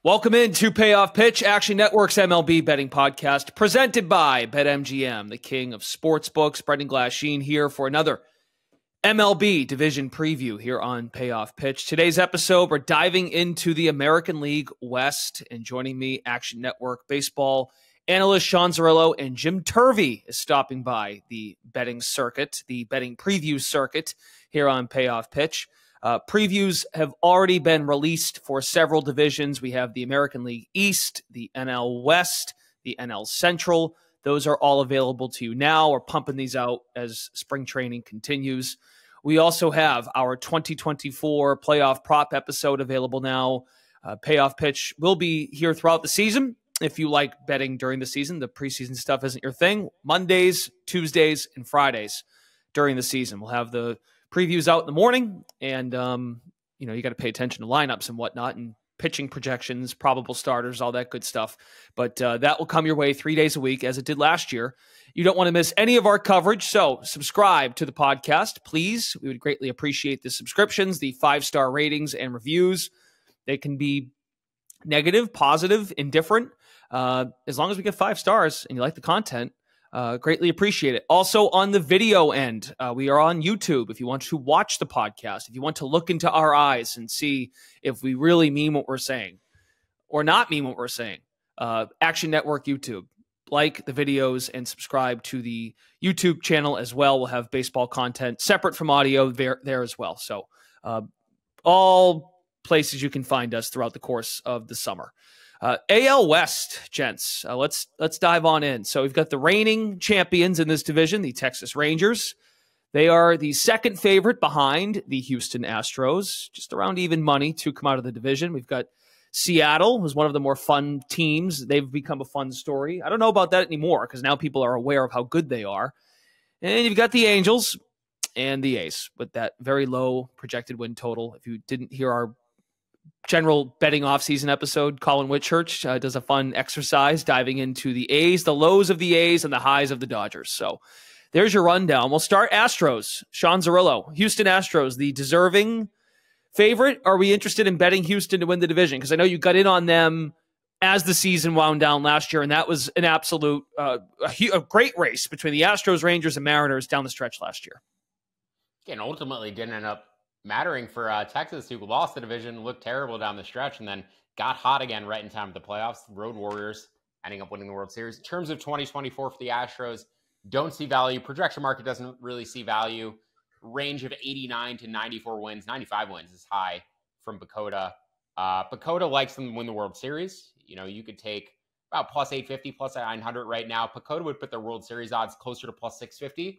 Welcome into Payoff Pitch, Action Network's MLB betting podcast, presented by BetMGM, the king of sportsbooks. Brendan Glasheen here for another MLB division preview here on Payoff Pitch. Today's episode, we're diving into the American League West, and joining me, Action Network baseball analyst Sean Zerillo, and Jim Turvey is stopping by the betting circuit, the betting preview circuit here on Payoff Pitch. Previews have already been released for several divisions. We have the American League East, the NL West, the NL Central. Those are all available to you now. We're pumping these out as spring training continues. We also have our 2024 playoff prop episode available now. Payoff Pitch will be here throughout the season. If you like betting during the season, the preseason stuff isn't your thing. Mondays, Tuesdays, and Fridays during the season. We'll have the previews out in the morning, and you got to pay attention to lineups and whatnot, and pitching projections, probable starters, all that good stuff. But that will come your way 3 days a week, as it did last year. You don't want to miss any of our coverage, so subscribe to the podcast, please. We would greatly appreciate the subscriptions, the 5-star ratings and reviews. They can be negative, positive, indifferent. As long as we get 5 stars and you like the content, greatly appreciate it. Also, on the video end, we are on YouTube. If you want to watch the podcast, if you want to look into our eyes and see if we really mean what we're saying or not mean what we're saying, Action Network YouTube. Like the videos and subscribe to the YouTube channel as well. We'll have baseball content separate from audio there as well. So all places you can find us throughout the course of the summer. AL West, gents. Let's dive on in. So we've got the reigning champions in this division, the Texas Rangers. They are the second favorite behind the Houston Astros, just around even money to come out of the division. We've got Seattle, who's one of the more fun teams. They've become a fun story. I don't know about that anymore because now people are aware of how good they are. And you've got the Angels and the A's with that very low projected win total. If you didn't hear our general betting offseason episode, Colin Whitchurch does a fun exercise diving into the A's, the lows of the A's, and the highs of the Dodgers. So there's your rundown. We'll start Astros. Sean Zerillo, Houston Astros, the deserving favorite. Are we interested in betting Houston to win the division? Because I know you got in on them as the season wound down last year, and that was an absolute a great race between the Astros, Rangers, and Mariners down the stretch last year. And ultimately didn't end up mattering for Texas, who lost the division, looked terrible down the stretch, and then got hot again right in time for the playoffs. Road Warriors ending up winning the World Series. In terms of 2024 for the Astros, don't see value. Projection market doesn't really see value. Range of 89 to 94 wins. 95 wins is high from Pacoda. Pacoda likes them to win the World Series. You know, you could take about plus 850, plus 900 right now. Pacoda would put their World Series odds closer to plus 650.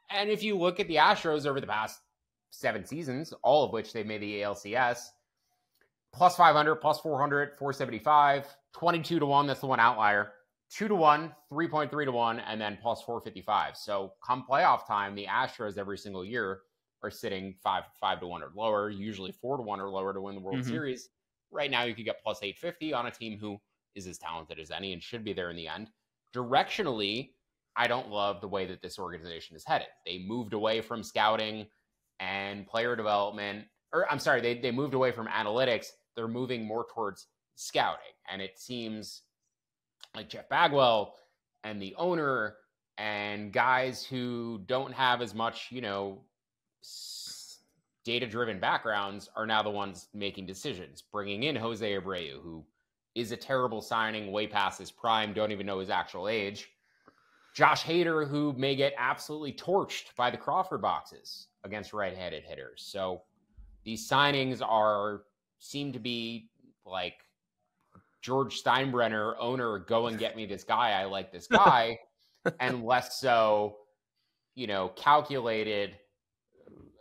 And if you look at the Astros over the past 7 seasons, all of which they've made the ALCS, plus 500, plus 400, 475, 22 to 1. That's the one outlier. 2 to 1, 3.3 to 1, and then plus 455. So come playoff time, the Astros every single year are sitting 5 to 1 or lower, usually 4 to 1 or lower to win the World Series. Right now, you could get plus 850 on a team who is as talented as any and should be there in the end. Directionally, I don't love the way that this organization is headed. They moved away from scouting and player development, or I'm sorry, they moved away from analytics. They're moving more towards scouting. And it seems like Jeff Bagwell and the owner and guys who don't have as much, data-driven backgrounds are now the ones making decisions. Bringing in Jose Abreu, who is a terrible signing, way past his prime, don't even know his actual age. Josh Hader, who may get absolutely torched by the Crawford boxes against right-handed hitters. So these signings seem to be like George Steinbrenner, owner, go and get me this guy. I like this guy. And less so, calculated,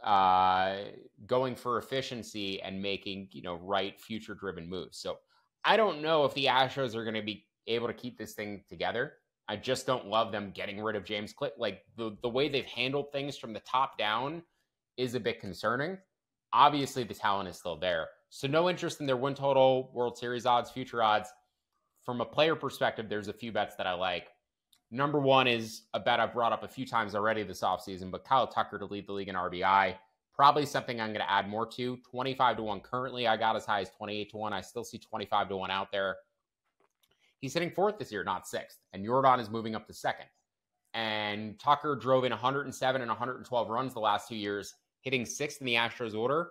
going for efficiency and making, right future-driven moves. So I don't know if the Astros are going to be able to keep this thing together. I just don't love them getting rid of James Click. Like the way they've handled things from the top down is a bit concerning. Obviously, the talent is still there. So no interest in their win total, World Series odds, future odds. From a player perspective, there's a few bets that I like. Number one is a bet I've brought up a few times already this offseason, but Kyle Tucker to lead the league in RBI. Probably something I'm going to add more to. 25-1 currently. I got as high as 28-1. I still see 25-1 out there. He's hitting 4th this year, not 6th. And Jordan is moving up to 2nd. And Tucker drove in 107 and 112 runs the last 2 years, hitting 6th in the Astros order.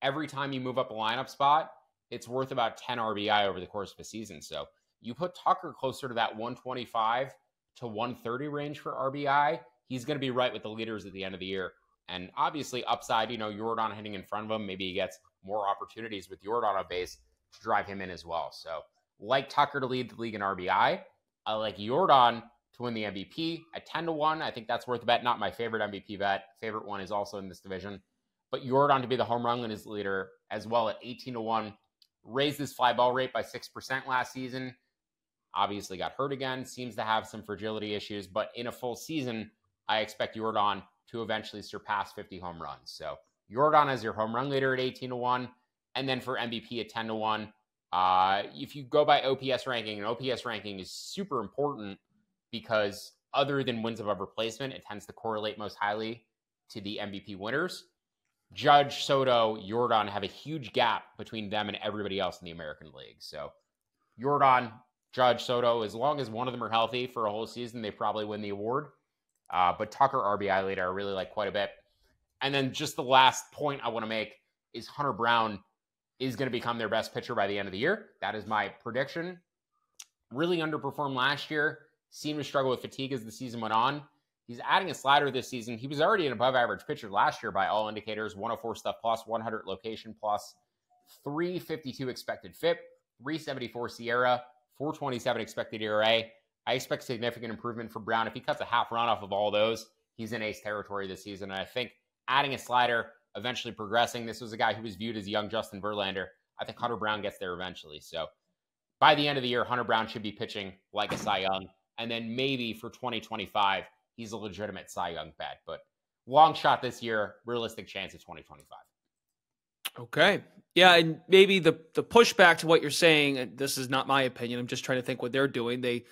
Every time you move up a lineup spot, it's worth about 10 RBI over the course of a season. So you put Tucker closer to that 125 to 130 range for RBI, he's going to be right with the leaders at the end of the year. And obviously upside, Jordan hitting in front of him, maybe he gets more opportunities with Jordan on base to drive him in as well. So like Tucker to lead the league in RBI. I like Jordan to win the MVP at 10-1. I think that's worth a bet. Not my favorite MVP bet. Favorite one is also in this division. But Jordan to be the home run leader as well at 18-1. Raised his fly ball rate by 6% last season. Obviously got hurt again. Seems to have some fragility issues. But in a full season, I expect Jordan to eventually surpass 50 home runs. So Jordan as your home run leader at 18-1. And then for MVP at 10-1. If you go by OPS ranking, and OPS ranking is super important because other than wins above replacement, it tends to correlate most highly to the MVP winners. Judge, Soto, Jordan have a huge gap between them and everybody else in the American League. So Jordan, Judge, Soto, as long as one of them are healthy for a whole season, they probably win the award. But Tucker RBI leader, I really like quite a bit. And then just the last point I want to make is Hunter Brown is going to become their best pitcher by the end of the year. That is my prediction. Really underperformed last year. Seemed to struggle with fatigue as the season went on. He's adding a slider this season. He was already an above-average pitcher last year by all indicators. 104 stuff plus, 100 location plus, 352 expected FIP, 374 SIERA, 427 expected ERA. I expect significant improvement for Brown. If he cuts a half run off of all those, he's in ace territory this season. And I think adding a slider, eventually progressing. This was a guy who was viewed as young Justin Verlander. I think Hunter Brown gets there eventually. So by the end of the year, Hunter Brown should be pitching like a Cy Young. And then maybe for 2025, he's a legitimate Cy Young bet. But long shot this year, realistic chance of 2025. Okay. Yeah, and maybe the pushback to what you're saying, and this is not my opinion, I'm just trying to think what they're doing. They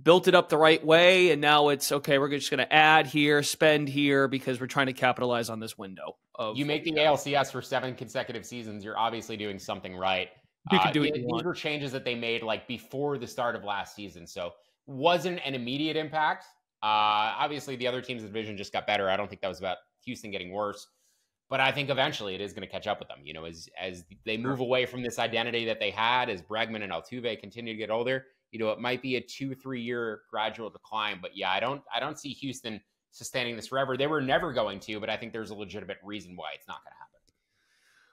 built it up the right way, and now it's, okay, we're just going to add here, spend here, because we're trying to capitalize on this window. You make the ALCS for 7 consecutive seasons, you're obviously doing something right. You can do it. These were changes that they made like before the start of last season, so wasn't an immediate impact. Obviously, the other teams in the division just got better. I don't think that was about Houston getting worse. But I think eventually it is going to catch up with them, as they move away from this identity that they had, as Bregman and Altuve continue to get older. It might be a 2-3 year gradual decline. But yeah, I don't see Houston sustaining this forever. They were never going to, but I think there's a legitimate reason why it's not going to happen.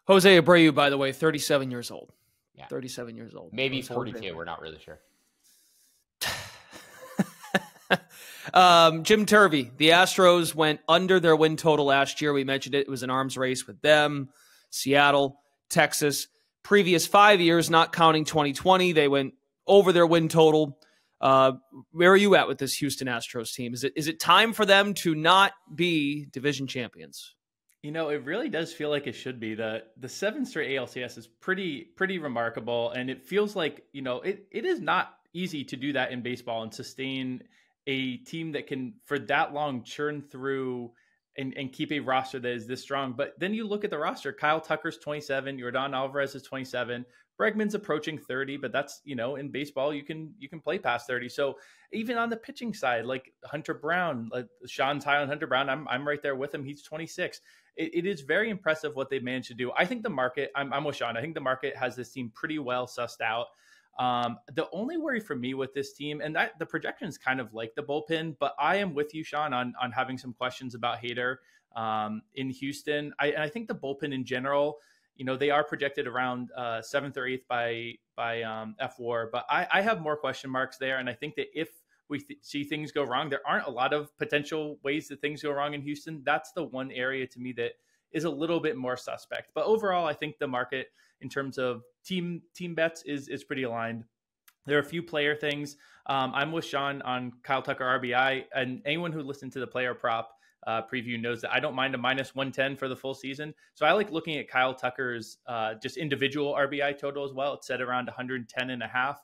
Jose Abreu, by the way, 37 years old. Yeah. 37 years old. Maybe 42. We're not really sure. Jim Turvey, the Astros went under their win total last year. We mentioned it. It was an arms race with them, Seattle, Texas. Previous 5 years, not counting 2020, they went over their win total. Where are you at with this Houston Astros team? Is it time for them to not be division champions? It really does feel like it should be. The 7 straight ALCS is pretty remarkable, and it feels like it is not easy to do that in baseball and sustain a team that can for that long churn through and keep a roster that is this strong. But then you look at the roster, Kyle Tucker's 27, Yordan Alvarez is 27, Bregman's approaching 30, but that's, in baseball, you can play past 30. So even on the pitching side, like Hunter Brown, like Sean's high on Hunter Brown, I'm right there with him. He's 26. It is very impressive what they've managed to do. I think the market, I'm with Sean. I think the market has this team pretty well sussed out. The only worry for me with this team, and that the projection is kind of like the bullpen, but I am with you, Sean, on having some questions about Hader in Houston. I think the bullpen in general, they are projected around 7th or 8th by FWAR, but I have more question marks there. And I think that if we see things go wrong, there aren't a lot of potential ways that things go wrong in Houston. That's the one area to me that is a little bit more suspect. But overall, I think the market in terms of team bets is pretty aligned. There are a few player things. I'm with Sean on Kyle Tucker RBI, and anyone who listened to the player prop preview knows that I don't mind a minus 110 for the full season. So I like looking at Kyle Tucker's just individual RBI total as well. It's set around 110.5.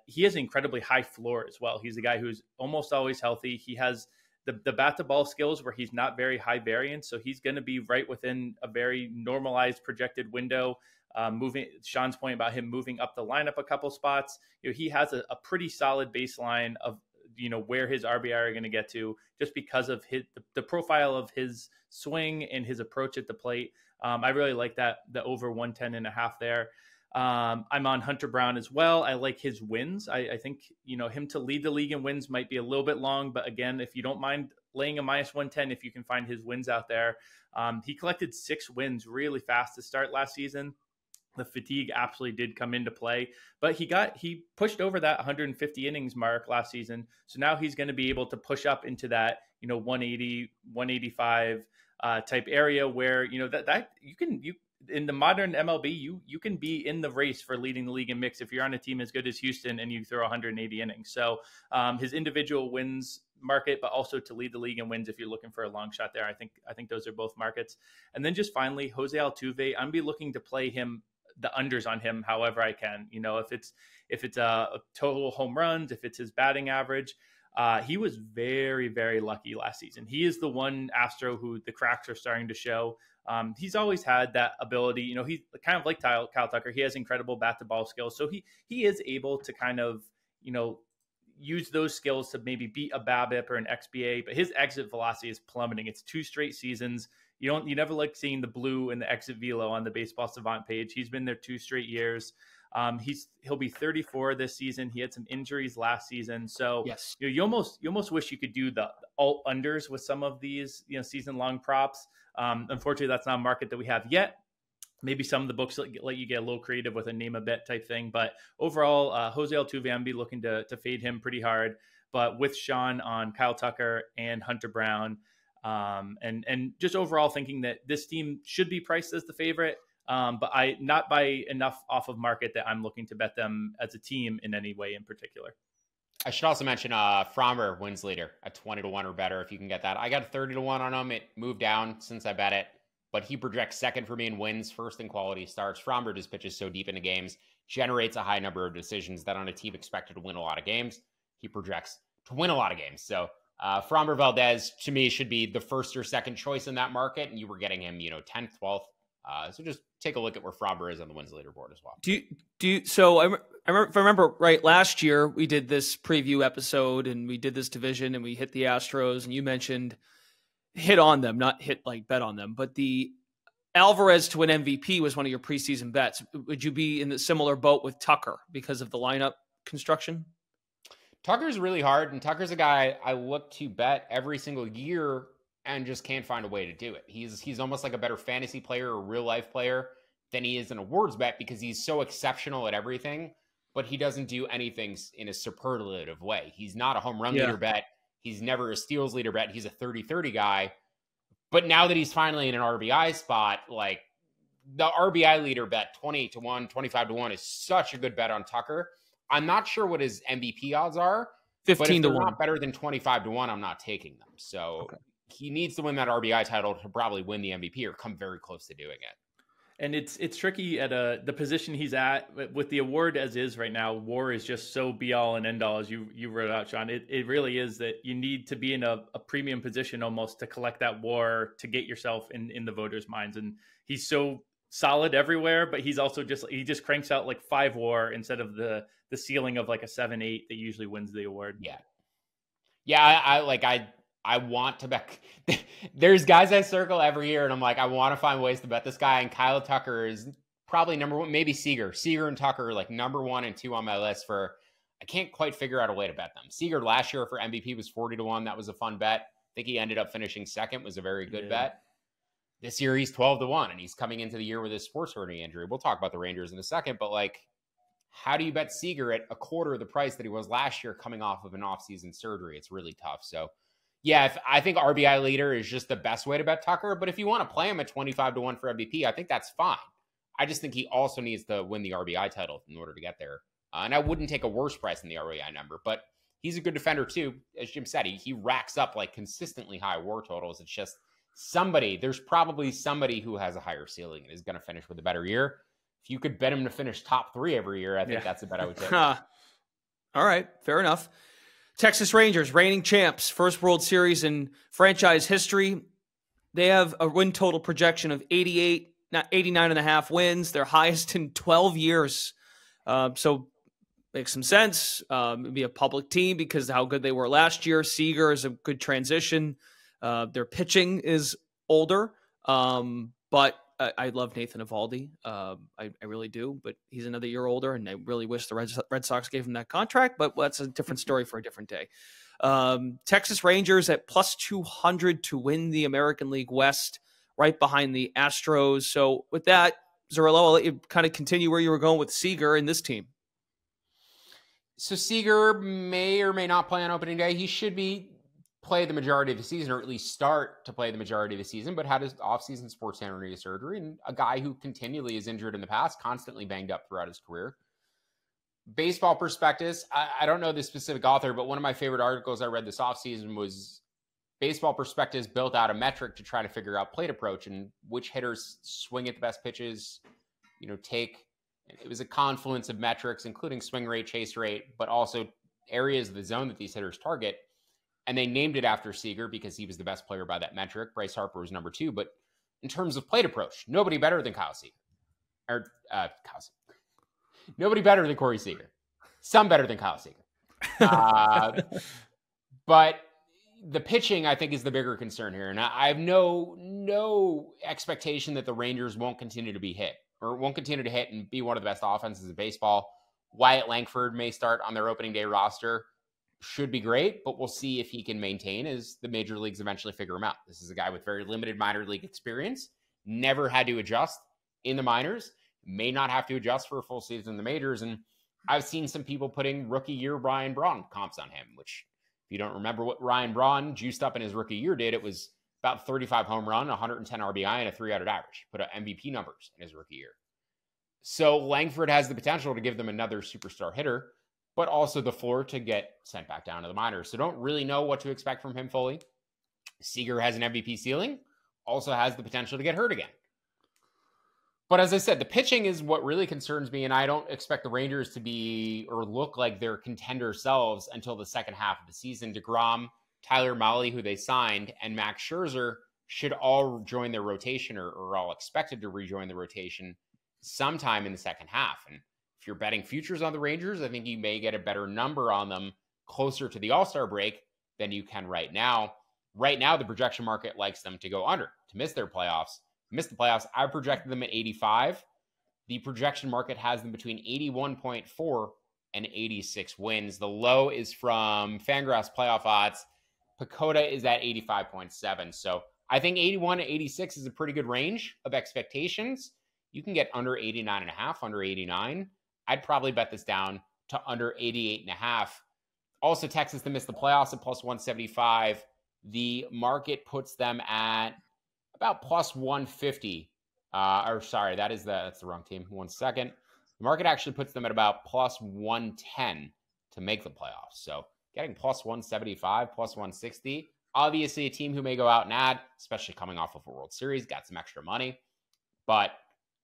He has an incredibly high floor as well. He's a guy who's almost always healthy. He has the bat to ball skills where he's not very high variance. So he's going to be right within a very normalized projected window. Moving Sean's point about him moving up the lineup a couple spots, he has a pretty solid baseline of where his RBI are going to get to, just because of the profile of his swing and his approach at the plate. I really like the over 110.5 there. I'm on Hunter Brown as well. I like his wins. I think, him to lead the league in wins might be a little bit long, but again, if you don't mind laying a -110, if you can find his wins out there, he collected 6 wins really fast to start last season. The fatigue absolutely did come into play, but he pushed over that 150 innings mark last season. So now he's going to be able to push up into that, 180, 185 type area where, that you in the modern MLB, you can be in the race for leading the league in mix if you're on a team as good as Houston and you throw 180 innings. So his individual wins market, but also to lead the league in wins if you're looking for a long shot there. I think those are both markets. And then just finally, Jose Altuve, I'm be looking to play him the unders on him however I can. If it's a total home runs, if it's his batting average. He was very, very lucky last season. He is the one Astro who the cracks are starting to show. He's always had that ability. He's kind of like Kyle Tucker. He has incredible bat to ball skills. So he is able to kind of, use those skills to maybe beat a BABIP or an XBA, but his exit velocity is plummeting. It's 2 straight seasons. You never like seeing the blue and the exit velo on the Baseball Savant page. He's been there 2 straight years. He'll be 34 this season. He had some injuries last season. So yes, you almost wish you could do the alt unders with some of these, season long props. Unfortunately, that's not a market that we have yet. Maybe some of the books let you get a little creative with a name a bet type thing. But overall, Jose Altuve, I'm be looking to fade him pretty hard. But with Sean on Kyle Tucker and Hunter Brown, and just overall thinking that this team should be priced as the favorite, but not by enough off of market that I'm looking to bet them as a team in any way in particular. I should also mention Frommer wins leader at 20-1 or better if you can get that. I got 30-1 on him. It moved down since I bet it, but he projects second for me in wins, first in quality starts. Frommer just pitches so deep into games, generates a high number of decisions that on a team expected to win a lot of games, he projects to win a lot of games. So Frommer Valdez, to me, should be the first or second choice in that market, and you were getting him, 10th, 12th. So just take a look at where Frommer is on the wins leaderboard as well. So I remember right, last year we did this preview episode and we did this division and we hit the Astros, and you mentioned hit on them, not hit like bet on them, but the Alvarez to win MVP was one of your preseason bets. Would you be in the similar boat with Tucker because of the lineup construction? Tucker's really hard, and Tucker's a guy I look to bet every single year and just can't find a way to do it. He's almost like a better fantasy player or real life player than he is an awards bet because he's so exceptional at everything, but he doesn't do anything in a superlative way. He's not a home run leader bet. He's never a steals leader bet. He's a 30-30 guy. But now that he's finally in an RBI spot, like the RBI leader bet 28-1, 25-1 is such a good bet on Tucker. I'm not sure what his MVP odds are. 15-1. But if they're not better than 25-1, I'm not taking them. So he needs to win that RBI title to probably win the MVP or come very close to doing it. And it's tricky at the position he's at with the award as is right now. WAR is just so be all and end all, as you wrote out, Sean. It really is that you need to be in a premium position almost to collect that WAR to get yourself in the voters' minds. And he's so solid everywhere, but he's also he just cranks out like 5 WAR instead of the ceiling of like a 7-8 that usually wins the award. I want to bet. There's guys I circle every year, and I'm like, I want to find ways to bet this guy. And Kyle Tucker is probably number one. Maybe Seager and Tucker are like number 1 and 2 on my list for. I can't quite figure out a way to bet them. Seager last year for MVP was 40-1. That was a fun bet. I think he ended up finishing second. Was a very good bet. This year he's 12-1, and he's coming into the year with his sports hernia injury. We'll talk about the Rangers in a second, but like, how do you bet Seager at a quarter of the price that he was last year coming off of an offseason surgery? It's really tough. So. Yeah, I think RBI leader is just the best way to bet Tucker. But if you want to play him at 25-1 for MVP, I think that's fine. I just think he also needs to win the RBI title in order to get there. And I wouldn't take a worse price than the RBI number. But he's a good defender too. As Jim said, he racks up like consistently high WAR totals. It's just there's probably somebody who has a higher ceiling and is going to finish with a better year. If you could bet him to finish top 3 every year, I think that's a bet I would take. All right, fair enough. Texas Rangers, reigning champs, first World Series in franchise history. They have a win total projection of 89.5 wins, their highest in 12 years. So makes some sense. It'd be a public team because of how good they were last year. Seager is a good transition. Their pitching is older, but I love Nathan Eovaldi. I really do, but he's another year older, and I really wish the Red Sox gave him that contract, but that's a different story for a different day. Texas Rangers at plus 200 to win the American League West, right behind the Astros. So with that, Zerillo, I'll let you kind of continue where you were going with Seager and this team. So Seager may or may not play on opening day. He should play the majority of the season, or at least start to play the majority of the season, but had his offseason sports hernia surgery, and a guy who continually is injured in the past, constantly banged up throughout his career. Baseball Prospectus, I don't know the specific author, but one of my favorite articles I read this offseason was Baseball Prospectus built out a metric to try to figure out plate approach and which hitters swing at the best pitches, it was a confluence of metrics, including swing rate, chase rate, but also areas of the zone that these hitters target. And they named it after Seager because he was the best player by that metric. Bryce Harper was number 2. But in terms of plate approach, nobody better than Kyle Seager. Nobody better than Corey Seager. Some better than Kyle Seager. But the pitching, I think, is the bigger concern here. And I have no expectation that the Rangers won't continue to be hit, or won't continue to hit and be one of the best offenses in baseball. Wyatt Langford may start on their opening day roster. Should be great, but we'll see if he can maintain as the major leagues eventually figure him out. This is a guy with very limited minor league experience, never had to adjust in the minors, may not have to adjust for a full season in the majors. And I've seen some people putting rookie year Ryan Braun comps on him, which if you don't remember what Ryan Braun juiced up in his rookie year did, it was about 35 home run, 110 RBI, and a 300 average. Put up MVP numbers in his rookie year. So Langford has the potential to give them another superstar hitter, but also the floor to get sent back down to the minors. So don't really know what to expect from him fully. Seager has an MVP ceiling, also has the potential to get hurt again. But as I said, the pitching is what really concerns me, and I don't expect the Rangers to be or look like their contender selves until the second half of the season. DeGrom, Tyler Mahle, who they signed, and Max Scherzer should all join their rotation or all expected to rejoin the rotation sometime in the second half. And if you're betting futures on the Rangers, I think you may get a better number on them closer to the All-Star break than you can right now. Right now, the projection market likes them to go under, to miss their playoffs. Miss the playoffs. I projected them at 85. The projection market has them between 81.4 and 86 wins. The low is from Fangraphs Playoff Odds. Pacoda is at 85.7. So I think 81 to 86 is a pretty good range of expectations. You can get under 89.5, under 89. I'd probably bet this down to under 88.5. Also, Texas to miss the playoffs at plus 175. The market puts them at about plus 150. That's the wrong team. 1 second. The market actually puts them at about plus 110 to make the playoffs. So getting plus 175, plus 160. Obviously, a team who may go out and add, especially coming off of a World Series, got some extra money. But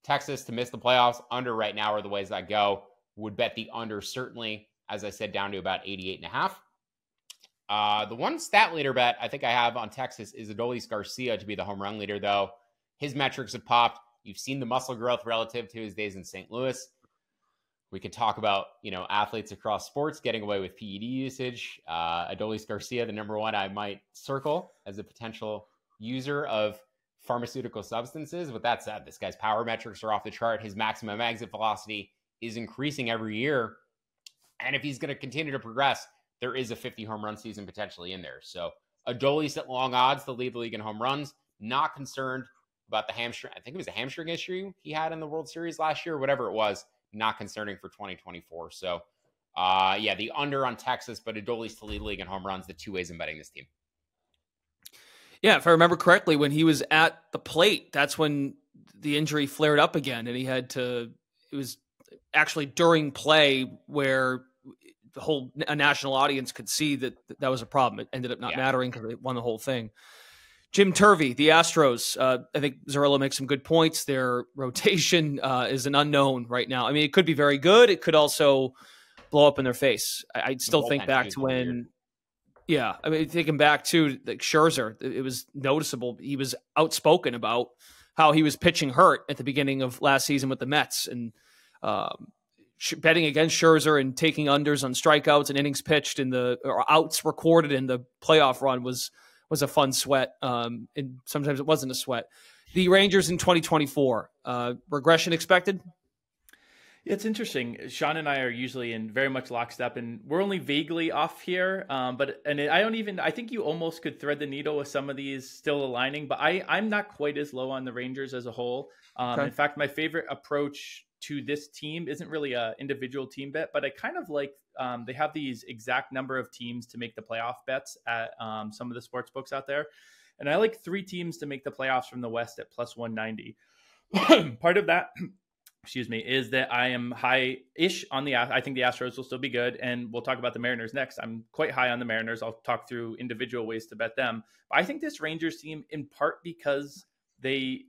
Texas to miss the playoffs, under right now are the ways I go. Would bet the under certainly, as I said, down to about 88.5. The one stat leader bet I think I have on Texas is Adolis Garcia to be the home run leader, though. His metrics have popped. You've seen the muscle growth relative to his days in St. Louis. We could talk about, athletes across sports getting away with PED usage. Adolis Garcia, the number one I might circle as a potential user of pharmaceutical substances. With that said, this guy's power metrics are off the chart. His maximum exit velocity is increasing every year. And if he's going to continue to progress, there is a 50 home run season potentially in there. So Adolis at long odds to lead the league in home runs. Not concerned about the hamstring. I think it was a hamstring issue he had in the World Series last year, whatever it was. Not concerning for 2024. So, the under on Texas, but Adolis to lead the league in home runs, the two ways I'm betting this team. Yeah, if I remember correctly, when he was at the plate, that's when the injury flared up again, and it was actually during play where a national audience could see that was a problem. It ended up not mattering because they won the whole thing. Jim Turvey, the Astros, I think Zerillo makes some good points. Their rotation is an unknown right now. I mean, it could be very good. It could also blow up in their face. I still think back to when Yeah, I mean, thinking back to like Scherzer, it was noticeable. He was outspoken about how he was pitching hurt at the beginning of last season with the Mets, and betting against Scherzer and taking unders on strikeouts and innings pitched or outs recorded in the playoff run was a fun sweat. And sometimes it wasn't a sweat. The Rangers in 2024, regression expected? It's interesting. Sean and I are usually in very much lockstep, and we're only vaguely off here. I think you almost could thread the needle with some of these still aligning, but I'm not quite as low on the Rangers as a whole. Okay. In fact, my favorite approach to this team isn't really a individual team bet, but I kind of like, they have these exact number of teams to make the playoff bets at some of the sports books out there. And I like 3 teams to make the playoffs from the West at plus 190. Part of that, is that I am high-ish on I think the Astros will still be good, and we'll talk about the Mariners next. I'm quite high on the Mariners. I'll talk through individual ways to bet them. But I think this Rangers team, in part because they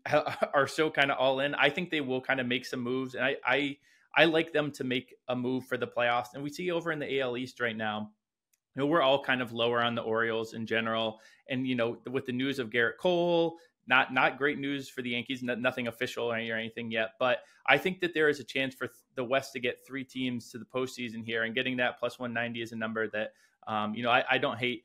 are so kind of all in, I think they will kind of make some moves, and I like them to make a move for the playoffs. And we see over in the AL East right now, we're all kind of lower on the Orioles in general. And, with the news of Garrett Cole, not great news for the Yankees, nothing official or anything yet. But I think that there is a chance for the West to get 3 teams to the postseason here, and getting that plus 190 is a number that, I don't hate.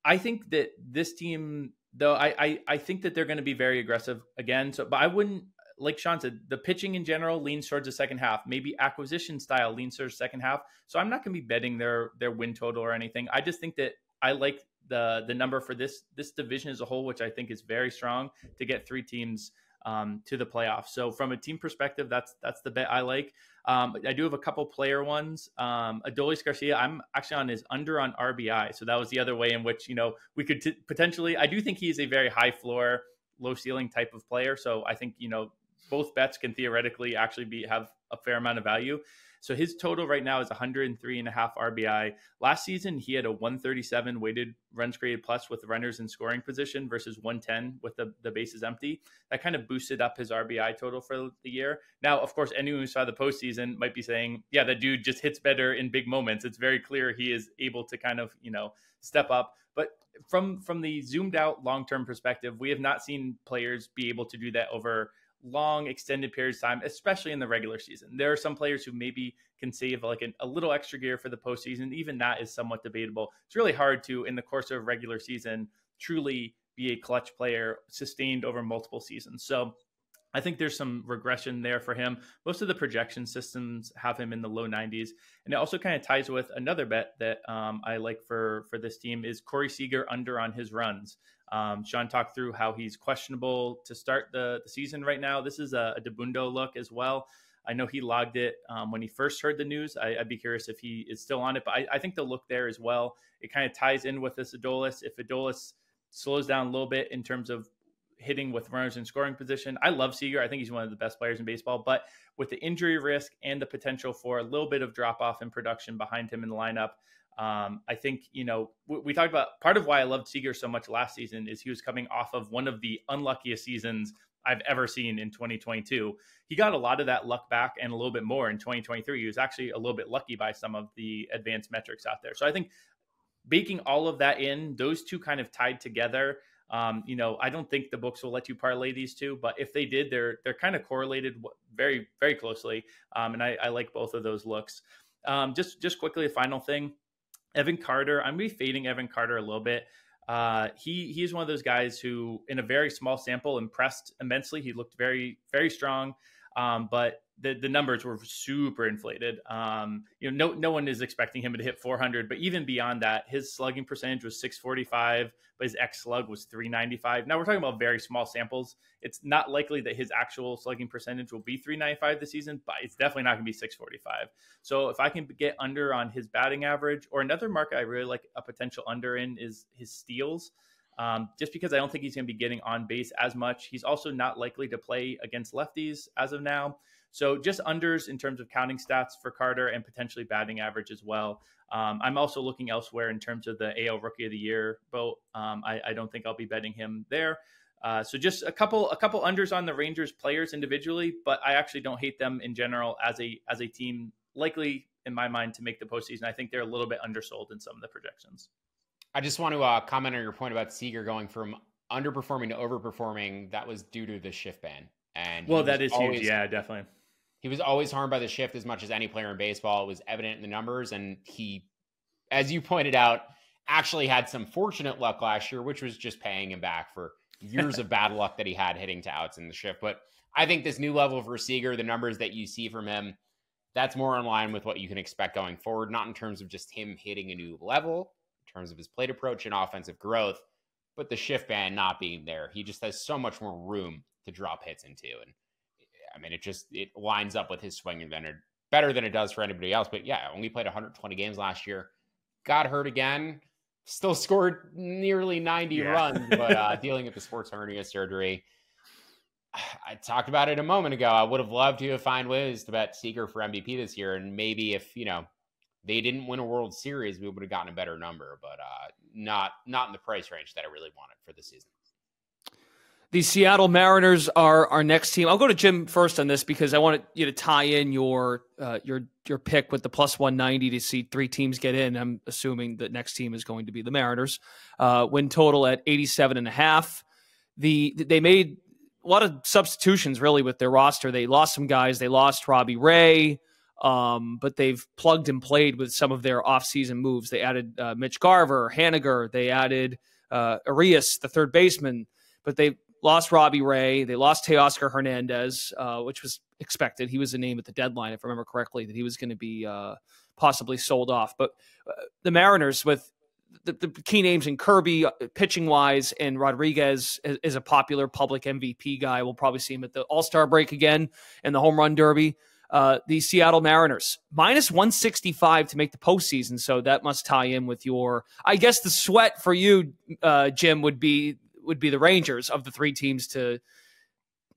I think that this team, though, I think that they're going to be very aggressive again. But I wouldn't, like Sean said, the pitching in general leans towards the second half. Maybe acquisition style leans towards the second half. So I'm not going to be betting their win total or anything. I just think that I like the number for this division as a whole, which I think is very strong, to get 3 teams to the playoffs. So from a team perspective, that's the bet I like. I do have a couple player ones. Adolis Garcia, I'm actually on his under on RBI. So that was the other way in which, we could potentially, I do think he is a very high floor, low ceiling type of player. So I think, both bets can theoretically actually have a fair amount of value. So his total right now is 103.5 RBI. Last season, he had a 137 weighted runs created plus with runners in scoring position versus 110 with the bases empty. That kind of boosted up his RBI total for the year. Now, of course, anyone who saw the postseason might be saying, yeah, that dude just hits better in big moments. It's very clear he is able to kind of, step up. But from the zoomed out long-term perspective, we have not seen players be able to do that over long extended periods of time, especially in the regular season. There are some players who maybe can save like a little extra gear for the postseason. Even that is somewhat debatable. It's really hard to, in the course of a regular season, truly be a clutch player sustained over multiple seasons. So I think there's some regression there for him. Most of the projection systems have him in the low 90s. And it also kind of ties with another bet that I like for this team is Corey Seager under on his runs. Sean talked through how he's questionable to start the season right now. This is a Dabundo look as well. I know he logged it when he first heard the news. I'd be curious if he is still on it, but I think the look there as well, it kind of ties in with this Adolis. If Adolis slows down a little bit in terms of hitting with runners in scoring position, I love Seager. I think he's one of the best players in baseball, but with the injury risk and the potential for a little bit of drop off in production behind him in the lineup, I think, we talked about part of why I loved Seager so much last season is he was coming off of one of the unluckiest seasons I've ever seen in 2022. He got a lot of that luck back and a little bit more in 2023. He was actually a little bit lucky by some of the advanced metrics out there. So I think baking all of that in, those two kind of tied together, I don't think the books will let you parlay these two, but if they did, they're kind of correlated very, very closely. And I like both of those looks. Just quickly, a final thing. Evan Carter, I'm going to be fading Evan Carter a little bit. He's one of those guys who, in a very small sample, impressed immensely. He looked very, very strong, but the numbers were super inflated. No one is expecting him to hit 400, but even beyond that, his slugging percentage was 645, but his X slug was 395. Now we're talking about very small samples. It's not likely that his actual slugging percentage will be 395 this season, but it's definitely not going to be 645. So if I can get under on his batting average, or another market I really like a potential under in is his steals. Just because I don't think he's going to be getting on base as much. He's also not likely to play against lefties as of now. So just unders in terms of counting stats for Carter and potentially batting average as well. I'm also looking elsewhere in terms of the AL Rookie of the Year vote. I don't think I'll be betting him there. So just a couple unders on the Rangers players individually, but I actually don't hate them in general as a team, likely in my mind to make the postseason. I think they're a little bit undersold in some of the projections. I just want to comment on your point about Seager going from underperforming to overperforming. That was due to the shift ban. And well, that is huge. Yeah, definitely. He was always harmed by the shift as much as any player in baseball. It was evident in the numbers. And he, as you pointed out, actually had some fortunate luck last year, which was just paying him back for years of bad luck that he had hitting to outs in the shift. But I think this new level for Seager, the numbers that you see from him, that's more in line with what you can expect going forward, not in terms of just him hitting a new level, in terms of his plate approach and offensive growth, but the shift ban not being there. He just has so much more room to drop hits into. And I mean, it lines up with his swing better than it does for anybody else. But yeah, only played 120 games last year, got hurt again, still scored nearly 90 runs, but dealing with the sports hernia surgery. I talked about it a moment ago. I would have loved to have found ways to bet Seager for MVP this year. And maybe if, they didn't win a World Series, we would have gotten a better number, but not in the price range that I really wanted for the season. The Seattle Mariners are our next team. I'll go to Jim first on this because I want you to tie in your pick with the plus 190 to see three teams get in. I'm assuming the next team is going to be the Mariners. Win total at 87.5. They made a lot of substitutions really with their roster. They lost some guys. They lost Robbie Ray, but they've plugged and played with some of their offseason moves. They added Mitch Garver, Haniger. They added Arias, the third baseman, but they lost Robbie Ray. They lost Teoscar Hernandez, which was expected. He was a name at the deadline, if I remember correctly, that he was going to be possibly sold off. But the Mariners, with the key names in Kirby, pitching-wise, and Rodriguez is a popular public MVP guy. We'll probably see him at the All-Star break again and the Home Run Derby. The Seattle Mariners, minus 165 to make the postseason, so that must tie in with your – I guess the sweat for you, Jim, would be the Rangers of the three teams to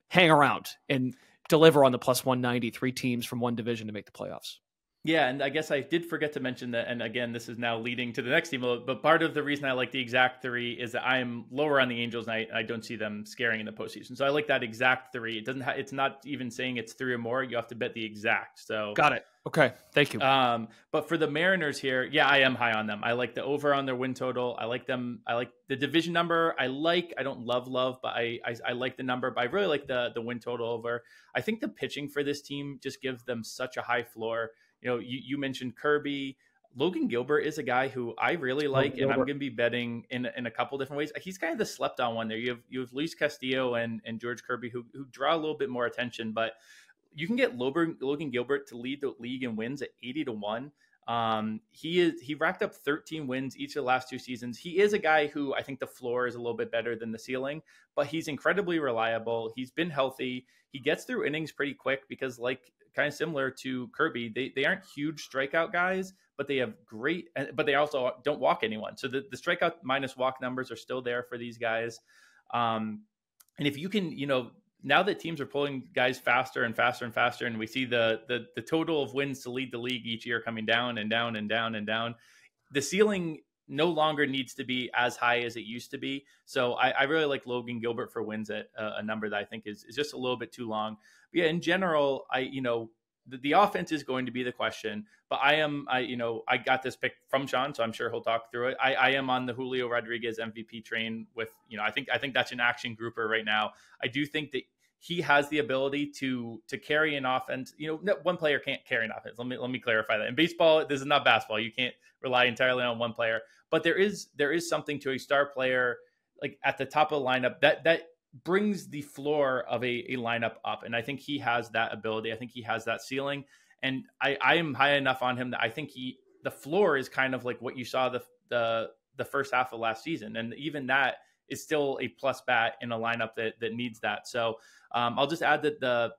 hang around and deliver on the plus 190, three teams from one division to make the playoffs. Yeah, and I guess I did forget to mention that, and again, this is now leading to the next team, but part of the reason I like the exact three is that I'm lower on the Angels, and I don't see them scaring in the postseason. So I like that exact three. It doesn't it's not even saying it's three or more. You have to bet the exact. So got it. Okay, thank you. But for the Mariners here, yeah, I am high on them. I like the over on their win total. I like them. I like the division number. I don't love, but I like the number. But I really like the win total over. I think the pitching for this team just gives them such a high floor. You mentioned Kirby. Logan Gilbert is a guy who I really like, and I'm going to be betting in a couple different ways. He's kind of the slept on one there. You have Luis Castillo and George Kirby who draw a little bit more attention, but you can get Logan Gilbert to lead the league in wins at 80-1. He racked up 13 wins each of the last two seasons. He is a guy who I think the floor is a little bit better than the ceiling, but he's incredibly reliable. He's been healthy. He gets through innings pretty quick because, like, kind of similar to Kirby, they aren't huge strikeout guys, but they have but they also don't walk anyone. So the strikeout minus walk numbers are still there for these guys. And if you can, now that teams are pulling guys faster and faster and faster, and we see the total of wins to lead the league each year coming down and down and down and down, the ceiling no longer needs to be as high as it used to be. So I really like Logan Gilbert for wins at a number that I think is just a little bit too long. But yeah, in general, the offense is going to be the question, but I got this pick from Sean, so I'm sure he'll talk through it. I am on the Julio Rodriguez MVP train with, I think that's an action grouper right now. I do think that he has the ability to carry an offense. One player can't carry an offense. Let me clarify that. In baseball, this is not basketball. You can't rely entirely on one player, but there is something to a star player, like at the top of the lineup that brings the floor of a lineup up. And I think he has that ability. I think he has that ceiling. And I am high enough on him that I think the floor is kind of like what you saw the first half of last season. And even that is still a plus bat in a lineup that needs that. So I'll just add that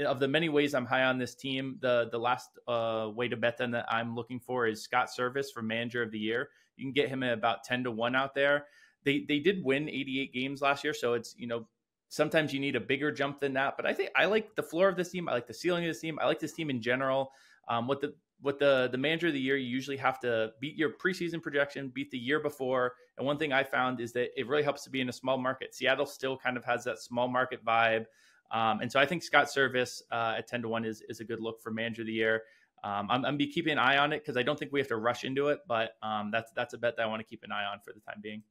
of the many ways I'm high on this team, the last way to bet them that I'm looking for is Scott Service for Manager of the Year. You can get him at about 10-1 out there. They did win 88 games last year, so it's sometimes you need a bigger jump than that. But I think I like the floor of this team. I like the ceiling of this team. I like this team in general. With the Manager of the Year, you usually have to beat your preseason projection, beat the year before. And one thing I found is that it really helps to be in a small market. Seattle still kind of has that small market vibe. And so I think Scott Service at 10-1 is a good look for Manager of the Year. I'm be keeping an eye on it because I don't think we have to rush into it, but that's a bet that I want to keep an eye on for the time being.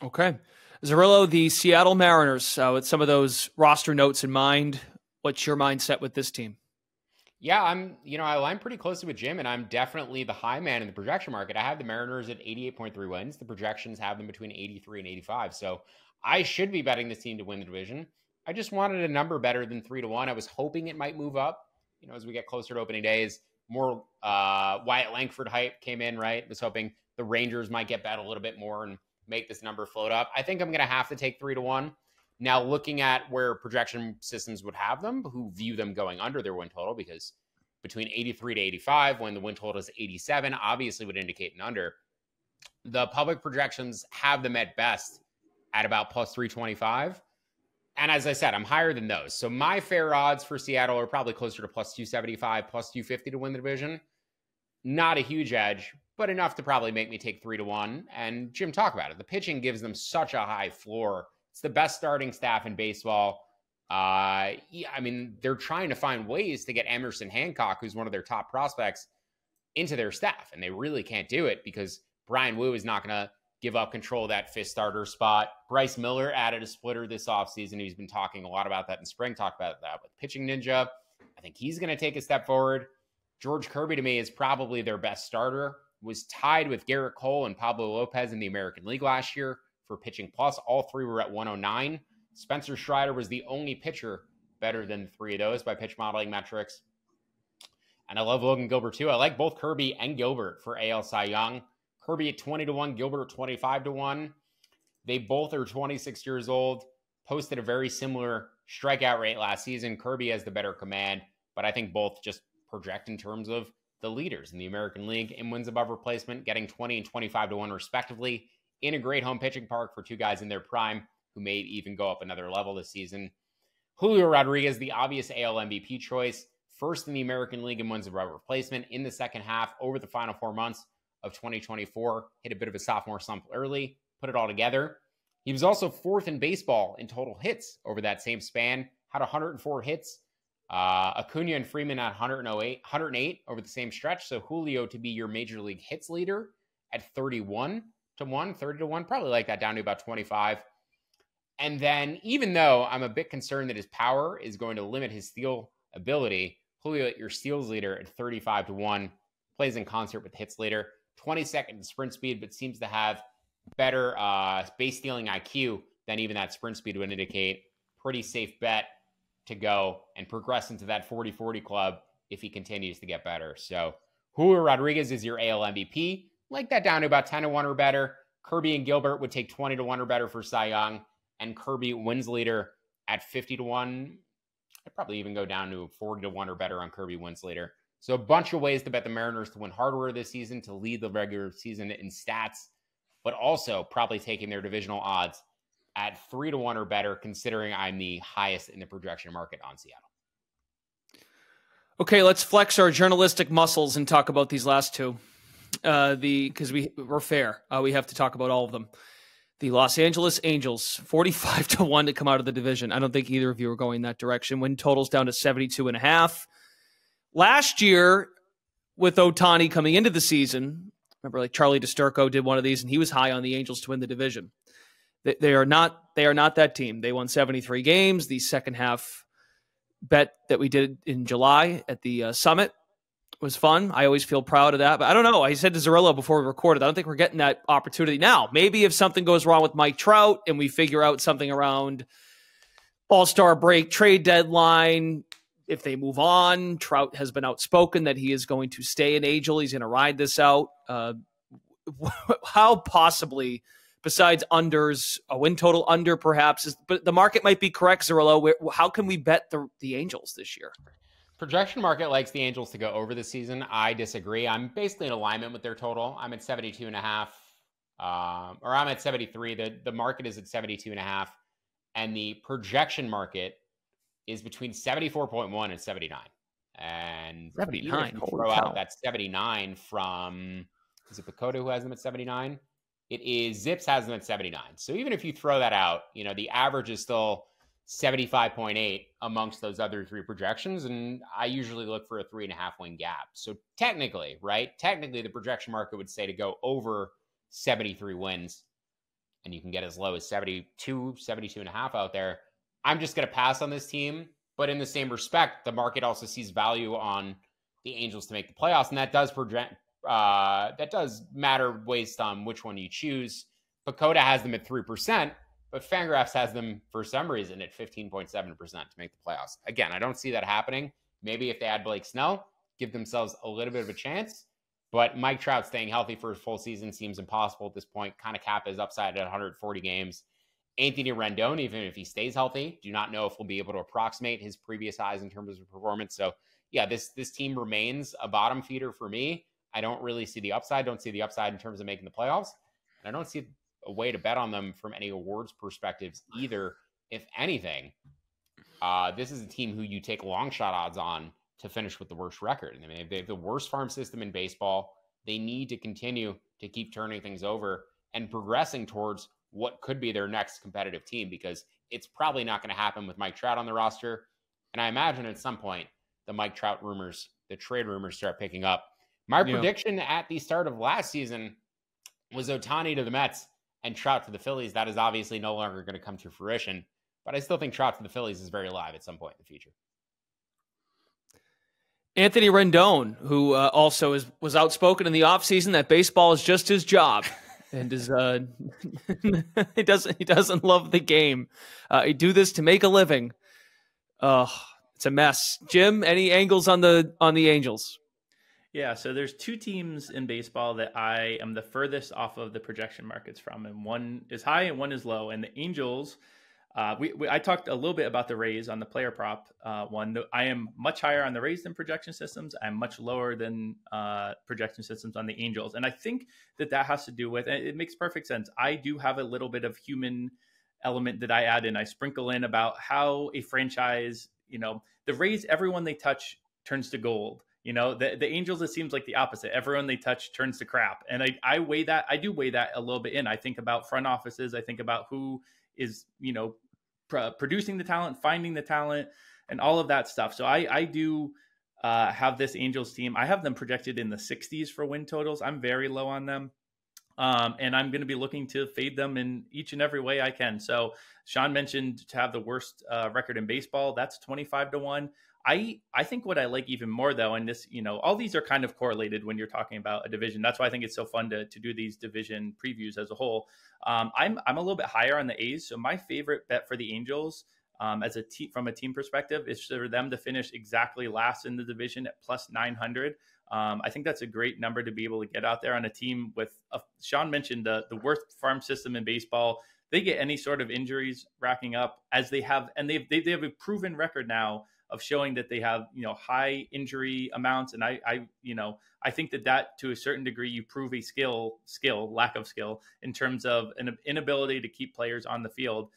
Okay. Zerillo, the Seattle Mariners, with some of those roster notes in mind, what's your mindset with this team? Yeah, I align pretty closely with Jim, and I'm definitely the high man in the projection market. I have the Mariners at 88.3 wins. The projections have them between 83 and 85. So I should be betting this team to win the division. I just wanted a number better than 3-1. I was hoping it might move up, as we get closer to opening days. More Wyatt Langford hype came in, right? Was hoping the Rangers might get bet a little bit more and make this number float up. I think I'm going to have to take 3-1. Now, looking at where projection systems would have them, who view them going under their win total, because between 83 to 85, when the win total is 87, obviously would indicate an under. The public projections have them at best at about plus 325. And as I said, I'm higher than those. So my fair odds for Seattle are probably closer to plus 275, plus 250 to win the division. Not a huge edge, but enough to probably make me take 3-1. And Jim, talk about it. The pitching gives them such a high floor. It's the best starting staff in baseball. They're trying to find ways to get Emerson Hancock, who's one of their top prospects, into their staff. And they really can't do it because Brian Wu is not going to give up control of that fifth starter spot. Bryce Miller added a splitter this offseason. He's been talking a lot about that in spring, talked about that with Pitching Ninja. I think he's going to take a step forward. George Kirby, to me, is probably their best starter. Was tied with Garrett Cole and Pablo Lopez in the American League last year for pitching plus. All three were at 109. Spencer Strider was the only pitcher better than three of those by pitch modeling metrics. And I love Logan Gilbert too. I like both Kirby and Gilbert for AL Cy Young. Kirby at 20-1, Gilbert at 25-1. They both are 26 years old, posted a very similar strikeout rate last season. Kirby has the better command, but I think both just project in terms of the leaders in the American League in wins above replacement, getting 20 and 25-1 respectively in a great home pitching park for two guys in their prime who may even go up another level this season. Julio Rodriguez, the obvious AL MVP choice, first in the American League in wins above replacement in the second half over the final 4 months of 2024, hit a bit of a sophomore slump early, put it all together. He was also fourth in baseball in total hits over that same span, had 104 hits. Acuna and Freeman at 108 over the same stretch. So Julio to be your major league hits leader at 30-1, probably like that down to about 25. And then even though I'm a bit concerned that his power is going to limit his steal ability, Julio at your steals leader at 35-1, plays in concert with hits leader, 22nd sprint speed, but seems to have better base stealing IQ than even that sprint speed would indicate. Pretty safe bet to go and progress into that 40-40 club if he continues to get better. So Julio Rodriguez is your AL MVP. Like that down to about 10-1 or better. Kirby and Gilbert would take 20-1 or better for Cy Young. And Kirby wins leader at 50-1. I'd probably even go down to 40-1 or better on Kirby wins leader. So a bunch of ways to bet the Mariners to win hardware this season, to lead the regular season in stats, but also probably taking their divisional odds at 3-1 or better, considering I'm the highest in the projection market on Seattle. Okay, let's flex our journalistic muscles and talk about these last two. Because we're fair. We have to talk about all of them. The Los Angeles Angels, 45-1 to come out of the division. I don't think either of you are going that direction. Win totals down to 72.5. Last year, with Ohtani coming into the season, remember like Charlie DeSturco did one of these, and he was high on the Angels to win the division. They are not that team. They won 73 games. The second half bet that we did in July at the Summit was fun. I always feel proud of that. But I don't know. I said to Zerillo before we recorded, I don't think we're getting that opportunity now. Maybe if something goes wrong with Mike Trout and we figure out something around All-Star break, trade deadline, if they move on, Trout has been outspoken that he is going to stay an Angel. He's going to ride this out. How possibly, besides unders, a win total under perhaps, but the market might be correct, Zerillo. How can we bet the Angels this year? Projection market likes the Angels to go over this season. I disagree. I'm basically in alignment with their total. I'm at 72.5, or I'm at 73. The market is at 72.5, and the projection market is between 74.1 and 79. And 79. Throw out that 79 from, is it Pacoda who has them at 79? It is Zips has them at 79. So even if you throw that out, the average is still 75.8 amongst those other three projections. And I usually look for a 3.5 win gap. So technically, the projection market would say to go over 73 wins, and you can get as low as 72 and a half out there. I'm just going to pass on this team. But in the same respect, the market also sees value on the Angels to make the playoffs. And that does matter based on which one you choose. Pacoda has them at 3%. But Fangraphs has them, for some reason, at 15.7% to make the playoffs. Again, I don't see that happening. Maybe if they add Blake Snell, give themselves a little bit of a chance. But Mike Trout staying healthy for a full season seems impossible at this point. Kind of cap his upside at 140 games. Anthony Rendon, even if he stays healthy, do not know if we'll be able to approximate his previous highs in terms of performance. So, yeah, this team remains a bottom feeder for me. I don't really see the upside. Don't see the upside in terms of making the playoffs. And I don't see a way to bet on them from any awards perspectives either. If anything, this is a team who you take long shot odds on to finish with the worst record. I mean, they have the worst farm system in baseball. They need to continue to keep turning things over and progressing towards what could be their next competitive team, because it's probably not going to happen with Mike Trout on the roster. And I imagine at some point the Mike Trout rumors, the trade rumors start picking up. My prediction at the start of last season was Ohtani to the Mets and Trout to the Phillies. That is obviously no longer going to come to fruition, but I still think Trout to the Phillies is very live at some point in the future. Anthony Rendon, who also was outspoken in the offseason that baseball is just his job, and is he doesn't love the game. He do this to make a living. It's a mess. Jim, any angles on the Angels? Yeah, so there's two teams in baseball that I am the furthest off of the projection markets from, and one is high and one is low. And the Angels, I talked a little bit about the Rays on the player prop one. I am much higher on the Rays than projection systems. I'm much lower than projection systems on the Angels. And I think that has to do with, and it makes perfect sense, I do have a little bit of human element that I add in. I sprinkle in about how a franchise, the Rays, everyone they touch turns to gold. The Angels, it seems like the opposite. Everyone they touch turns to crap. And I weigh that. I do weigh that a little bit in. I think about front offices. I think about who is, producing the talent, finding the talent, and all of that stuff. So I do have this Angels team. I have them projected in the 60s for win totals. I'm very low on them. And I'm going to be looking to fade them in each and every way I can. So Sean mentioned to have the worst record in baseball. That's 25-1. I think what I like even more, though, and this, all these are kind of correlated when you're talking about a division. That's why I think it's so fun to do these division previews as a whole. I'm a little bit higher on the A's. So my favorite bet for the Angels as a team, from a team perspective, is for them to finish exactly last in the division at plus 900. I think that's a great number to be able to get out there on a team with, Sean mentioned the worst farm system in baseball. They get any sort of injuries racking up as they have, and they have a proven record now of showing that they have, high injury amounts. And I think that to a certain degree, you prove a lack of skill in terms of an inability to keep players on the field.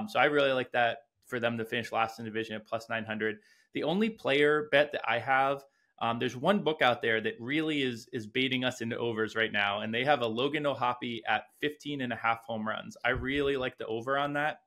So I really like that for them to finish last in the division at plus 900. The only player bet that I have, there's one book out there that really is baiting us into overs right now. And they have a Logan O'Hoppe at 15.5 home runs. I really like the over on that.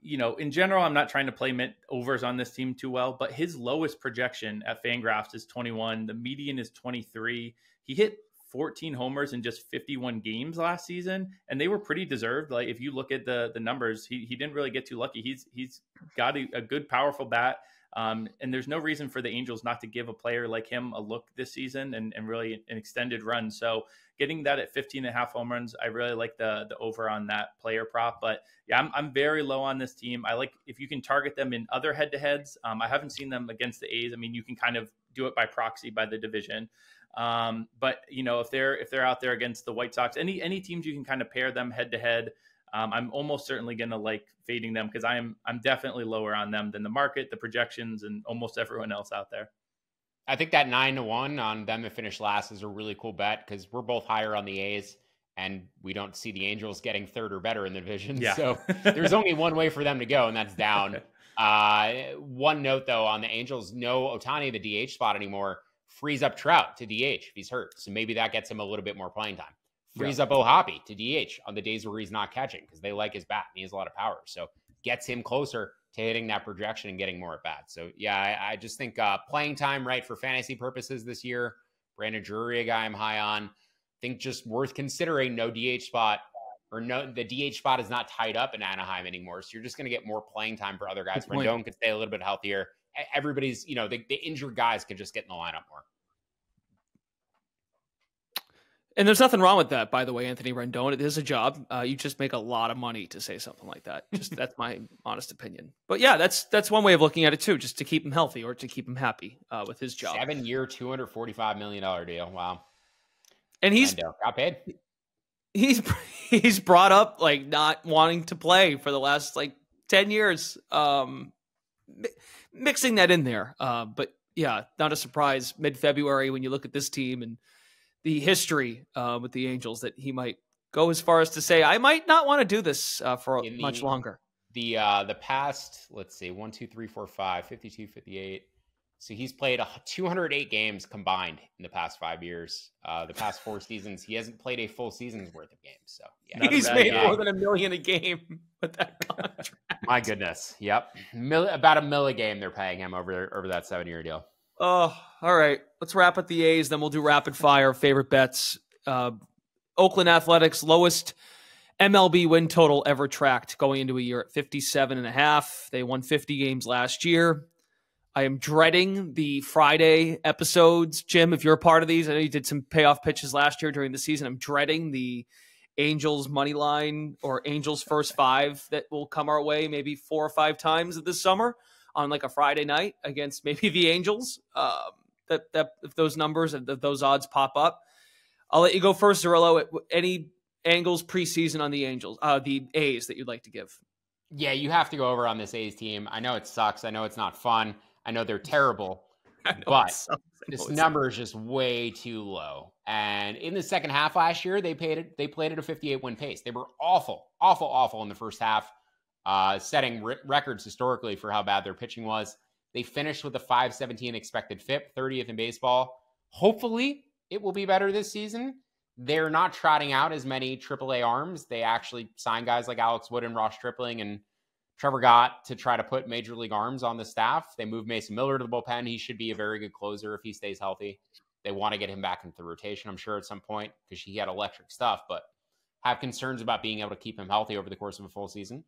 In general, I'm not trying to play overs on this team too well, but his lowest projection at Fangraphs is 21. The median is 23. He hit 14 homers in just 51 games last season, and they were pretty deserved. Like, if you look at the numbers, he didn't really get too lucky. He's got a good, powerful bat. And there's no reason for the Angels not to give a player like him a look this season and really an extended run. So getting that at 15.5 home runs, I really like the over on that player prop. But yeah, I'm very low on this team. I like if you can target them in other head-to-heads. I haven't seen them against the A's. I mean, you can kind of do it by proxy by the division. But if they're out there against the White Sox, any teams you can kind of pair them head-to-head. I'm almost certainly going to like fading them because I'm definitely lower on them than the market, the projections, and almost everyone else out there. I think that 9-1 on them to finish last is a really cool bet because we're both higher on the A's and we don't see the Angels getting third or better in the division. Yeah. So there's only one way for them to go, and that's down. One note, though, on the Angels, no Ohtani, the DH spot anymore, frees up Trout to DH if he's hurt. So maybe that gets him a little bit more playing time. Frees up O'Hoppe to DH on the days where he's not catching because they like his bat and he has a lot of power. So gets him closer to hitting that projection and getting more at bats. So yeah, I just think playing time, right, for fantasy purposes this year. Brandon Drury, a guy I'm high on. Think just worth considering. No DH spot, or no, the DH spot is not tied up in Anaheim anymore. So you're just going to get more playing time for other guys. Rendon could stay a little bit healthier. Everybody's, the injured guys can just get in the lineup more. And there's nothing wrong with that, by the way, Anthony Rendon. It is a job. You just make a lot of money to say something like that. Just that's my honest opinion. But yeah, that's one way of looking at it too, just to keep him healthy or to keep him happy with his job. 7-year, $245 million deal. Wow. And he's got paid. He's brought up like not wanting to play for the last 10 years. Mixing that in there. But yeah, not a surprise mid-February when you look at this team and the history with the Angels that he might go as far as to say, I might not want to do this for much longer. The past, let's see, 1, 2, 3, 4, 5, 52, 58. So he's played 208 games combined in the past 5 years. The past 4 seasons, he hasn't played a full season's worth of games. So yeah, he's made more than $1 million a game with that contract. My goodness. Yep. About $1 million a game they're paying him over that 7-year deal. Oh, all right. Let's wrap at the A's. Then we'll do rapid fire favorite bets. Oakland Athletics, lowest MLB win total ever tracked going into a year at 57.5. They won 50 games last year. I am dreading the Friday episodes. Jim, if you're a part of these, I know you did some payoff pitches last year during the season. I'm dreading the Angels money line or Angels first 5 that will come our way maybe 4 or 5 times this summer on a Friday night against maybe the Angels. That if those numbers and those odds pop up, I'll let you go first, Zerillo. Any angles preseason on the Angels, the A's that you'd like to give? Yeah, you have to go over on this A's team. I know it sucks. I know it's not fun. I know they're terrible, but this number is just way too low. And in the second half last year, they played at a 58-win pace. They were awful in the first half, setting records historically for how bad their pitching was. They finished with a 5.17 expected FIP, 30th in baseball. Hopefully, it will be better this season. They're not trotting out as many AAA arms. They actually signed guys like Alex Wood and Ross Stripling and Trevor Gott to try to put major league arms on the staff. They moved Mason Miller to the bullpen. He should be a very good closer if he stays healthy. They want to get him back into the rotation, I'm sure, at some point, because he had electric stuff, but have concerns about being able to keep him healthy over the course of a full season.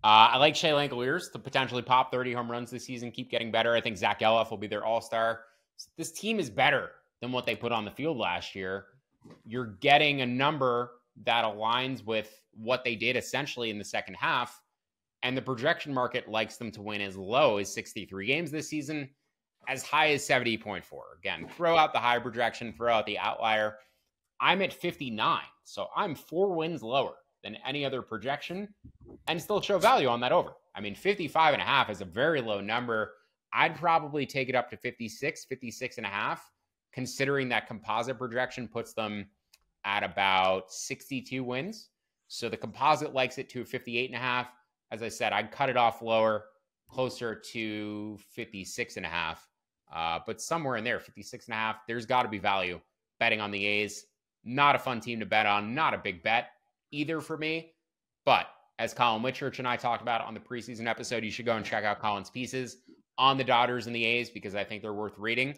I like Shea Langoliers to potentially pop 30 home runs this season, keep getting better. I think Zach Geloff will be their all-star. So this team is better than what they put on the field last year. You're getting a number that aligns with what they did essentially in the second half. And the projection market likes them to win as low as 63 games this season, as high as 70.4. Again, throw out the high projection, throw out the outlier. I'm at 59, so I'm 4 wins lower than any other projection and still show value on that over. I mean, 55.5 is a very low number. I'd probably take it up to 56, 56.5, considering that composite projection puts them at about 62 wins. So the composite likes it to 58.5. As I said, I'd cut it off lower, closer to 56.5. But somewhere in there, 56.5, there's got to be value betting on the A's. Not a fun team to bet on. Not a big bet either for me. But as Colin Whitchurch and I talked about on the preseason episode, you should go and check out Colin's pieces on the Dodgers and the A's because I think they're worth reading.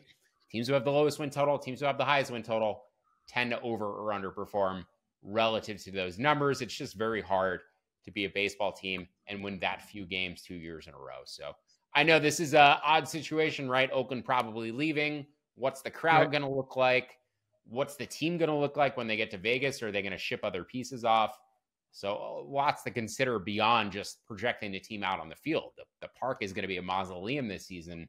Teams who have the lowest win total, teams who have the highest win total tend to over or underperform relative to those numbers. It's just very hard to be a baseball team and win that few games 2 years in a row. So I know this is an odd situation, right? Oakland probably leaving. What's the crowd going to look like? What's the team going to look like when they get to Vegas? Are they going to ship other pieces off? So lots to consider beyond just projecting the team out on the field. The park is going to be a mausoleum this season,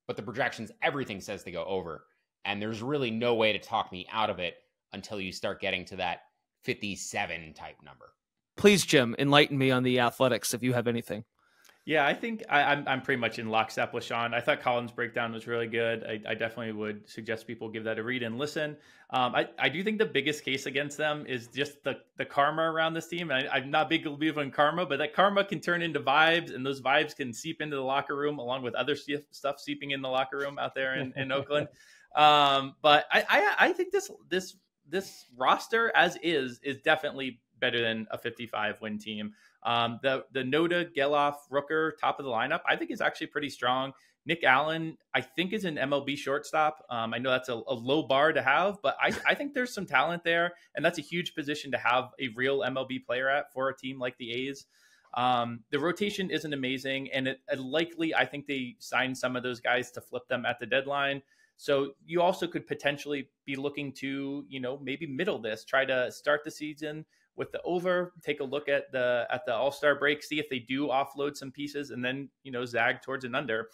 but the projections, everything says to go over. And there's really no way to talk me out of it until you start getting to that 57 type number. Please, Jim, enlighten me on the Athletics if you have anything. Yeah, I think I'm pretty much in lockstep with Sean. I thought Colin's breakdown was really good. I definitely would suggest people give that a read and listen. I do think the biggest case against them is just the karma around this team. I'm not a big believer in karma, but that karma can turn into vibes, and those vibes can seep into the locker room along with other stuff seeping in the locker room out there in Oakland. But I think this roster as is definitely better than a 55 win team. The Noda, Geloff, Rooker, top of the lineup, I think is actually pretty strong. Nick Allen, I think, is an MLB shortstop. I know that's a low bar to have, but I think there's some talent there, and that's a huge position to have a real MLB player at for a team like the A's. The rotation isn't amazing, and it likely, I think they signed some of those guys to flip them at the deadline. So you also could potentially be looking to, maybe middle this, try to start the season with the over, take a look at the All-Star break, see if they do offload some pieces, and then, zag towards an under.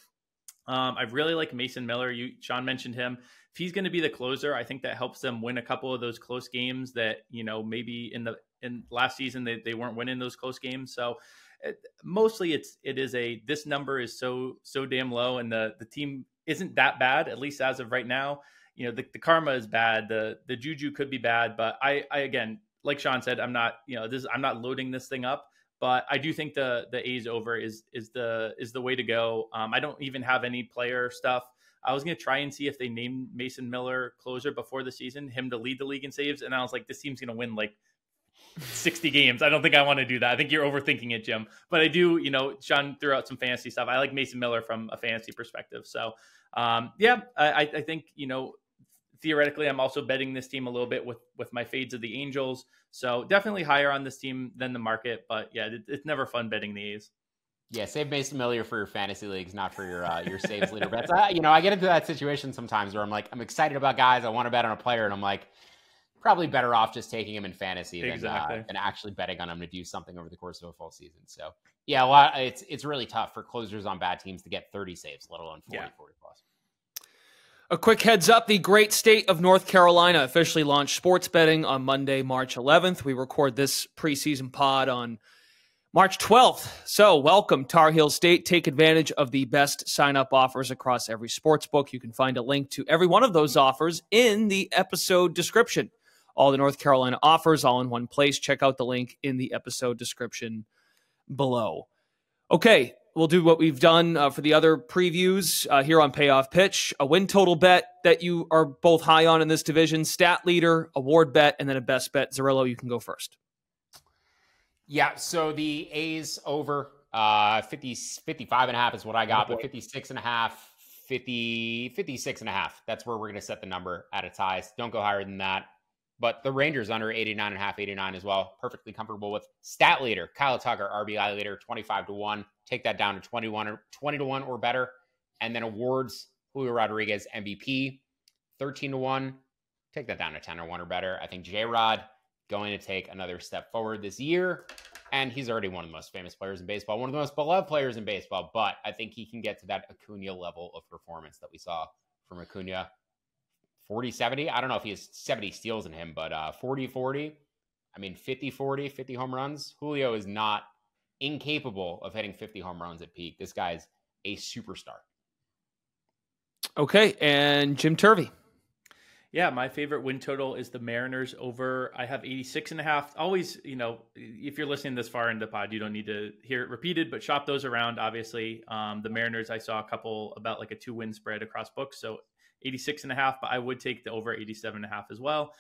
I really like Mason Miller. Sean mentioned him. If he's going to be the closer, I think that helps them win a couple of those close games that, maybe in last season they weren't winning those close games. So mostly this number is so damn low, and the team isn't that bad, at least as of right now. The karma is bad. The juju could be bad, but I again, like Sean said, I'm not loading this thing up. But I do think the A's over is the way to go. I don't even have any player stuff. I was going to try and see if they named Mason Miller closer before the season, him to lead the league in saves. And I was like, this team's going to win like 60 games. I don't think I want to do that. I think you're overthinking it, Jim. But I do, Sean threw out some fantasy stuff. I like Mason Miller from a fantasy perspective. So, I think, theoretically, I'm also betting this team a little bit with my fades of the Angels. So definitely higher on this team than the market. But yeah, it's never fun betting the A's. Yeah, save Mason Miller for your fantasy leagues, not for your saves leader bets. I get into that situation sometimes where I'm excited about guys. I want to bet on a player, and I'm like, probably better off just taking him in fantasy than actually betting on him to do something over the course of a full season. So yeah, it's really tough for closers on bad teams to get 30 saves, let alone 40 plus. A quick heads up, the great state of North Carolina officially launched sports betting on Monday, March 11th. We record this preseason pod on March 12th. So welcome, Tar Heel State. Take advantage of the best sign-up offers across every sports book. You can find a link to every one of those offers in the episode description. All the North Carolina offers all in one place. Check out the link in the episode description below. Okay, we'll do what we've done for the other previews here on Payoff Pitch. A win total bet that you are both high on in this division, stat leader, award bet, and then a best bet. Zerillo, you can go first. Yeah, so the A's over 55.5 is what I got, but 56.5, 56.5. That's where we're going to set the number at its highest. Don't go higher than that. But the Rangers under 89.5, 89 as well. Perfectly comfortable with. Stat leader, Kyle Tucker, RBI leader, 25-1. Take that down to 20-1 or better. And then awards, Julio Rodriguez, MVP, 13-1. Take that down to 10-1 or better. I think J-Rod going to take another step forward this year. And he's already one of the most famous players in baseball, one of the most beloved players in baseball. But I think he can get to that Acuna level of performance that we saw from Acuna. 40-70. I don't know if he has 70 steals in him, but 40-40. I mean, 50-40, 50 home runs. Julio is not incapable of hitting 50 home runs at peak. This guy's a superstar. Okay, and Jim Turvey. Yeah, my favorite win total is the Mariners over. I have 86.5. Always, if you're listening this far into the pod, you don't need to hear it repeated, but shop those around, obviously. The Mariners, I saw a couple about like a 2-win spread across books, so 86.5, but I would take the over 87.5 as well.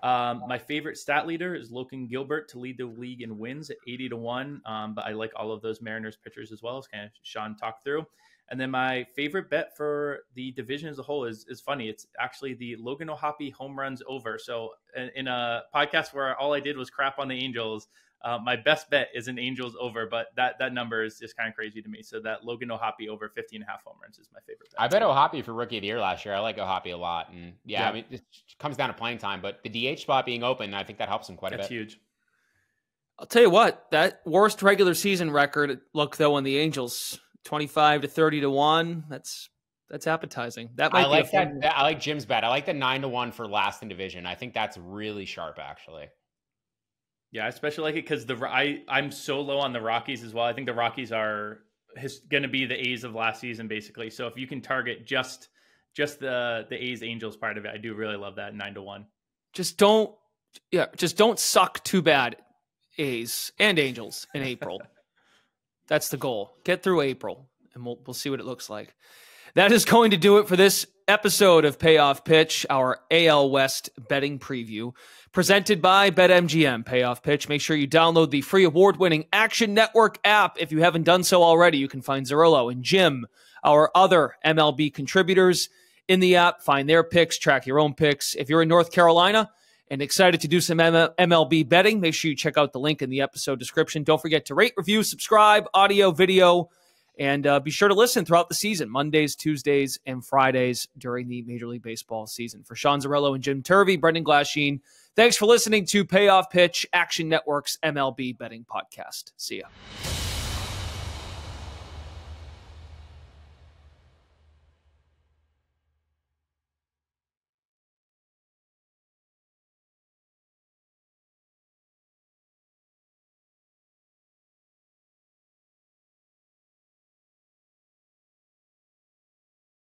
My favorite stat leader is Logan Gilbert to lead the league in wins at 80-1. But I like all of those Mariners pitchers as well, as kind of Sean talked through. And then my favorite bet for the division as a whole is funny. It's actually the Logan O'Hoppe home runs over. So in a podcast where all I did was crap on the Angels, my best bet is an Angels over, but that number is just kind of crazy to me. So that Logan O'Hoppe over 50.5 home runs is my favorite bet. I bet O'Hoppe for Rookie of the Year last year. I like O'Hoppe a lot. And yeah, I mean, it comes down to playing time, but the DH spot being open, I think that helps him quite a bit. That's huge. I'll tell you what, that worst regular season record look though on the Angels, 25 to 30-1. That's appetizing. That might I like that. I like Jim's bet. I like the 9-1 for last in division. I think that's really sharp, actually. Yeah, I especially like it because I'm so low on the Rockies as well. I think the Rockies are going to be the A's of last season, basically. So if you can target just the A's Angels part of it, I do really love that 9-1. Just don't suck too bad, A's and Angels in April. That's the goal. Get through April, and we'll see what it looks like. That is going to do it for this episode of Payoff Pitch, our AL West betting preview, presented by BetMGM. Payoff Pitch. Make sure you download the free award-winning Action Network app. If you haven't done so already, you can find Zerillo and Jim, our other MLB contributors, in the app. Find their picks, track your own picks. If you're in North Carolina and excited to do some MLB betting, make sure you check out the link in the episode description. Don't forget to rate, review, subscribe, audio, video, and be sure to listen throughout the season, Mondays, Tuesdays, and Fridays during the Major League Baseball season. For Sean Zerillo and Jim Turvey, Brendan Glasheen, thanks for listening to Payoff Pitch, Action Network's MLB betting podcast. See ya.